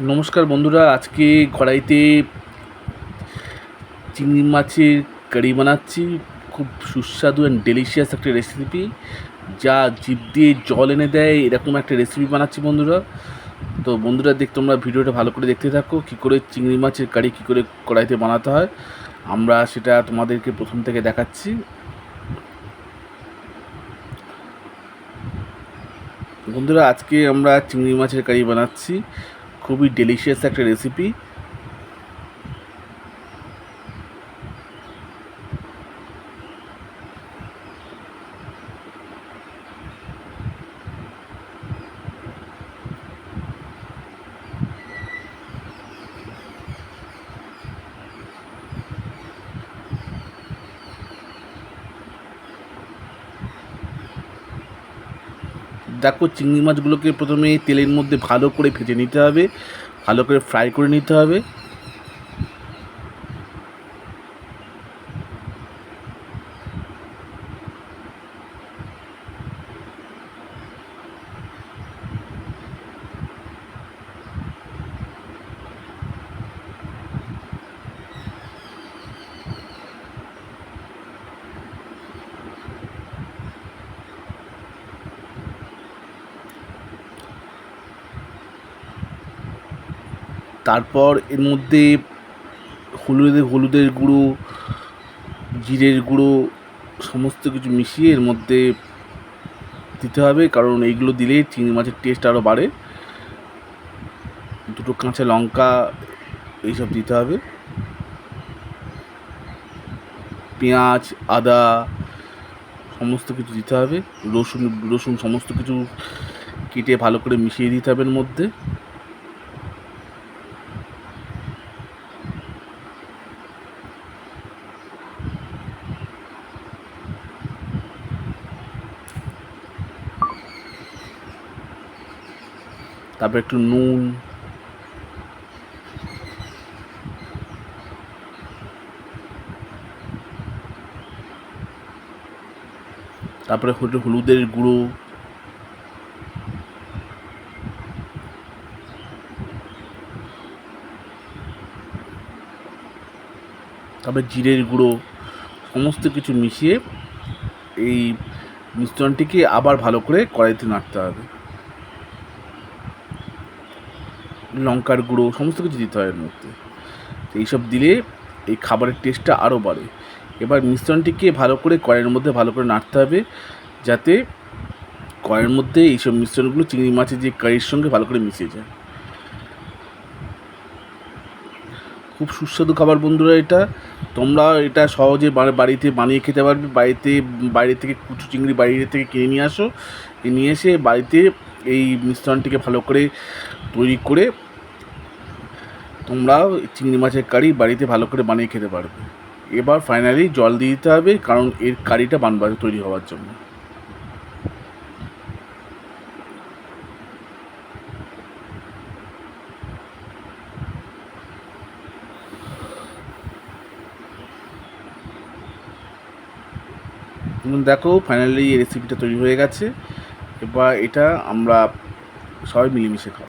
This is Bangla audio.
নমস্কার বন্ধুরা, আজকে কড়াইতে চিংড়ি মাছের কারি বানাচ্ছি। খুব সুস্বাদু অ্যান্ড ডেলিশিয়াস একটা রেসিপি, যা জিভ দিয়ে জল এনে দেয়, এরকম একটা রেসিপি বানাচ্ছি বন্ধুরা। তো বন্ধুরা, তোমরা ভিডিওটা ভালো করে দেখতে থাকো, কী করে চিংড়ি মাছের কারি কী করে কড়াইতে বানাতে হয় আমরা সেটা তোমাদেরকে প্রথম থেকে দেখাচ্ছি। বন্ধুরা, আজকে আমরা চিংড়ি মাছের কারি বানাচ্ছি, খুবই ডেলিশিয়াস একটা রেসিপি। দেখো, চিংড়ি মাছগুলোকে প্রথমে তেলের মধ্যে ভালো করে ভেজে নিতে হবে, ভালো করে ফ্রাই করে নিতে হবে। তারপর এর মধ্যে হলুদের গুঁড়ো, জিরের গুঁড়ো সমস্ত কিছু মিশিয়ে এর মধ্যে দিতে হবে, কারণ এইগুলো দিলে চিংড়ি মাছের টেস্ট আরও বাড়ে। দুটো কাঁচা লঙ্কা এইসব দিতে হবে, পেঁয়াজ, আদা সমস্ত কিছু দিতে হবে, রসুন সমস্ত কিছু কেটে ভালো করে মিশিয়ে দিতে হবে এর মধ্যে। তারপর একটু নুন, তারপরে হলুদের গুঁড়ো, তারপরে জিরের গুঁড়ো সমস্ত কিছু মিশিয়ে এই মিশ্রণটিকে আবার ভালো করে কড়াইতে নাড়তে হবে। লঙ্কার গুঁড়ো সমস্ত কিছু দিতে হয় এর মধ্যে। এইসব দিলে এই খাবারের টেস্টটা আরও বাড়ে। এবার মিশ্রণটিকে ভালো করে কড়াইয়ের মধ্যে ভালো করে নাড়তে হবে, যাতে কড়াইয়ের মধ্যে এইসব মিশ্রণগুলো চিংড়ি মাছের যে কারির সঙ্গে ভালো করে মিশে যায়। খুব সুস্বাদু খাবার বন্ধুরা এটা। তোমরা এটা সহজে বাড়িতে বানিয়ে খেতে পারবে। বাইরে থেকে কুচু চিংড়ি বাইরে থেকে কিনে নিয়ে আসো, নিয়ে এসে বাড়িতে এই মিশ্রণটিকে ভালো করে তৈরি করে তোমরা চিংড়ি মাছের কারি বাড়িতে ভালো করে বানিয়ে খেতে পারবে। এবার ফাইনালি জল দিয়ে দিতে হবে, কারণ এর কারিটা তৈরি হওয়ার জন্য। দেখো, ফাইনালি এই রেসিপিটা তৈরি হয়ে গেছে। এবার এটা আমরা সবাই মিলেমিশে খাবো।